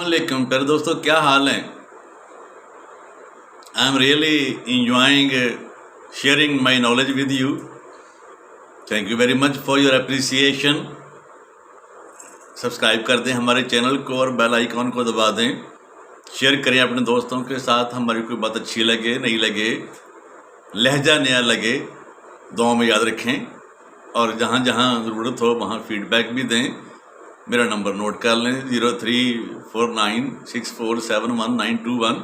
Assalamualaikum प्यारे दोस्तों, क्या हाल है? I am really enjoying sharing my knowledge with you. Thank you very much for your appreciation. Subscribe कर दें हमारे चैनल को और बेल आइकॉन को दबा दें। शेयर करें अपने दोस्तों के साथ। हमारी कोई बात अच्छी लगे, नहीं लगे, लहजा नया लगे, दुआ में याद रखें और जहाँ जहाँ ज़रूरत हो वहाँ फीडबैक भी दें। मेरा नंबर नोट कर लें 0349647191।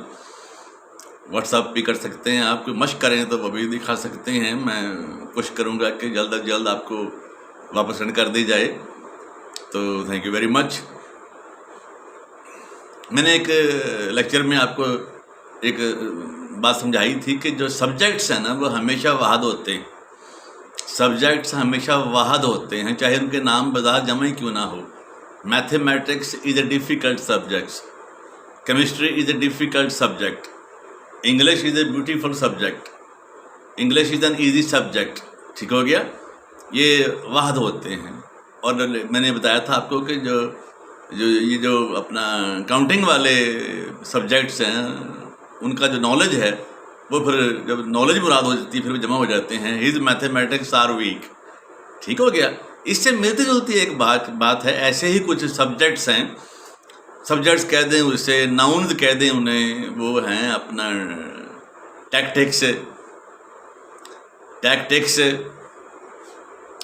व्हाट्सएप भी कर सकते हैं। आप कोई मशक करें तो वो भी दिखा सकते हैं। मैं कोशिश करूँगा कि जल्द अज जल्द आपको वापस सेंड कर दी जाए। तो थैंक यू वेरी मच। मैंने एक लेक्चर में आपको एक बात समझाई थी कि जो सब्जेक्ट्स हैं ना वो हमेशा वाहद होते हैं। सब्जेक्ट्स हमेशा वाहद होते हैं, चाहे उनके नाम बजाय जमा ही क्यों ना हो। Mathematics is a difficult subject, chemistry is a difficult subject, English is a beautiful subject, English is an easy subject. ठीक हो गया? ये वाहद होते हैं। और मैंने बताया था आपको कि जो अपना काउंटिंग वाले सब्जेक्ट्स हैं उनका जो नॉलेज है वो फिर जब नॉलेज मुराद हो जाती है फिर वो जमा हो जाते हैं। His mathematics are weak. ठीक हो गया? इससे मिलती जुलती एक बात है। ऐसे ही कुछ सब्जेक्ट्स हैं, सब्जेक्ट्स कह दें उसे, नाउन्स कह दें उन्हें, वो हैं अपना टैक्टिक्स,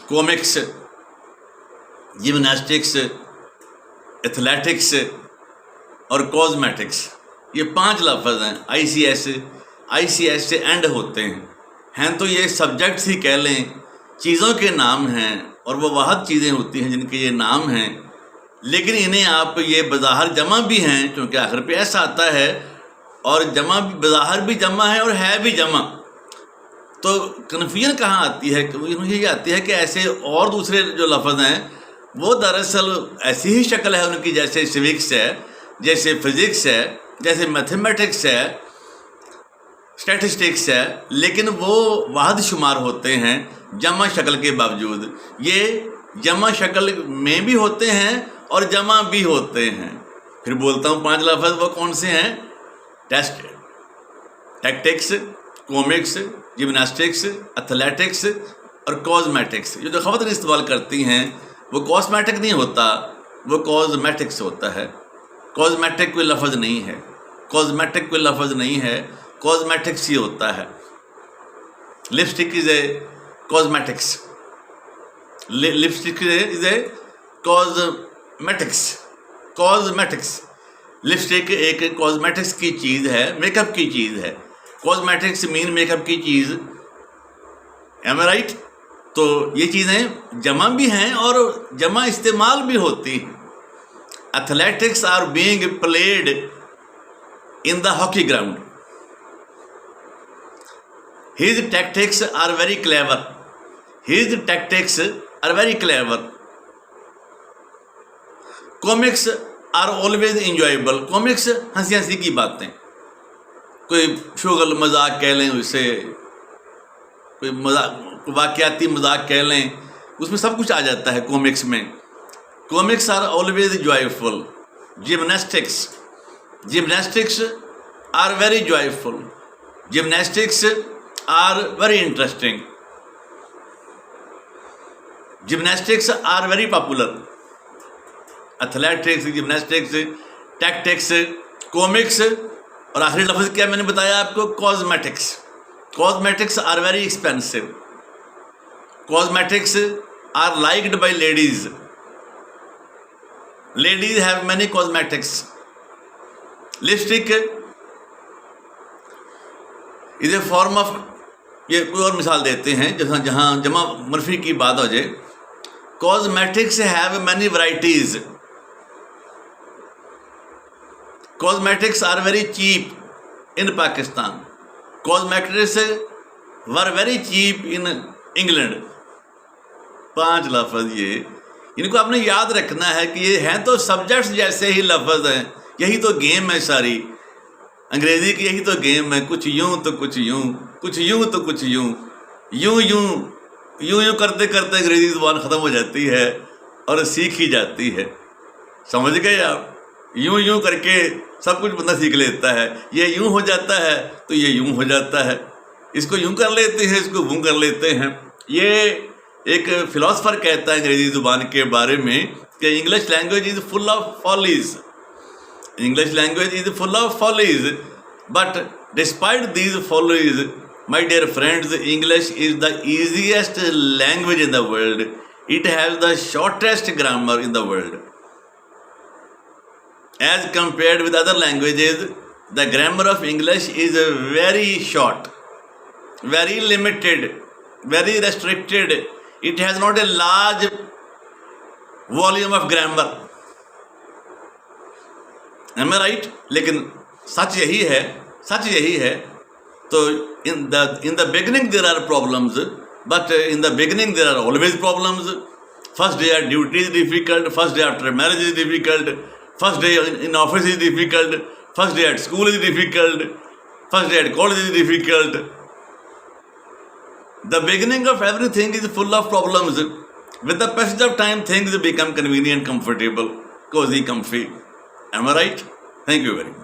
कॉमिक्स, जिमनास्टिक्स, एथलेटिक्स और कॉस्मेटिक्स। ये 5 लफ्ज़ हैं। ICS से एंड होते हैं तो ये सब्जेक्ट्स ही कह लें, चीज़ों के नाम हैं और वो वाहद चीज़ें होती हैं जिनके ये नाम हैं। लेकिन इन्हें आप ये बज़ाहिर जमा भी हैं, क्योंकि आखिर पे ऐसा आता है, और जमा भी बज़ाहिर भी जमा है भी जमा। तो कन्फ्यूजन कहाँ आती है? ये आती है कि ऐसे और दूसरे जो लफ्ज़ हैं वो दरअसल ऐसी ही शक्ल है उनकी, जैसे सिविक्स है, जैसे फिज़िक्स है, जैसे मैथमेटिक्स है, स्टैटिस्टिक्स है, लेकिन वो वाहद शुमार होते हैं जमा शक्ल के बावजूद। ये जमा शक्ल में भी होते हैं और जमा भी होते हैं। फिर बोलता हूँ 5 लफ्ज़, वो कौन से हैं? टैक्टिक्स, कॉमिक्स, जिमनास्टिक्स, एथलेटिक्स और कॉस्मेटिक्स। जो ख़वातीन इस्तेमाल करती हैं वो कॉस्मेटिक नहीं होता, वो कॉस्मेटिक्स होता है। कॉस्मेटिक कोई लफ्ज़ नहीं है, कॉस्मेटिक कोई लफ्ज़ नहीं है, कॉस्मेटिक्स ही होता है। Lipstick is a cosmetics, lipstick is a cosmetics. Lipstick एक कॉस्मेटिक्स की चीज़ है, मेकअप की चीज़ है। कॉस्मेटिक्स मीन मेकअप की चीज़। एम आई राइट? तो ये चीज़ें जमा भी हैं और जमा इस्तेमाल भी होती हैं। Athletics are being played in the hockey ground. His tactics are very clever. Comics are always enjoyable. Comics हंसी हंसी की बातें, कोई शुगल मजाक कह लें उसे, कोई वाक़याती मजाक कह लें, उसमें सब कुछ आ जाता है कॉमिक्स में। Comics are always joyful. Gymnastics are very joyful. Gymnastics are very interesting. Gymnastics are very popular. Athletics, gymnastics, tactics, comics और आखिरी लफ्ज़ क्या मैंने बताया आपको? Cosmetics. Cosmetics are very expensive. Cosmetics are liked by ladies. Ladies have many cosmetics. Lipstick is a form of, ये कोई और मिसाल देते हैं जहाँ जमा मरफी की बात हो जाए। Cosmetics have many varieties. Cosmetics are very cheap in Pakistan. Cosmetics were very cheap in England. 5 लफ्ज़ ये, इनको आपने याद रखना है कि ये हैं तो सब्जेक्ट्स जैसे ही लफ्ज़ हैं। यही तो गेम है सारी अंग्रेज़ी की, यही तो गेम है। कुछ यूं तो कुछ यूं, कुछ यूं तो कुछ यूं, यूं करते करते अंग्रेज़ी ज़ुबान ख़त्म हो जाती है और सीख ही जाती है। समझ गए आप? یوں یوں کر کے سب کچھ بندہ سیکھ لیتا ہے. یہ یوں ہو جاتا ہے تو یہ یوں ہو جاتا ہے, اس کو یوں کر لیتے ہیں, اس کو ووں کر لیتے ہیں. یہ ایک فلاسفر کہتا ہے انگریزی زبان کے بارے میں کہ English language is full of follies. English language is full of follies, but despite these follies, my dear friends, English is the easiest language in the world. It has the shortest grammar in the world. As compared with other languages, the grammar of English is very short, very limited, very restricted. It has not a large volume of grammar. Am I right? لیکن سچ یہی ہے. So in the beginning there are problems, but in the beginning there are always problems. First day at duty is difficult, first day after marriage is difficult, first day in office is difficult, first day at school is difficult, first day at college is difficult. The beginning of everything is full of problems. With the passage of time, things become convenient, comfortable, cozy, comfy. Am I right? Thank you very much.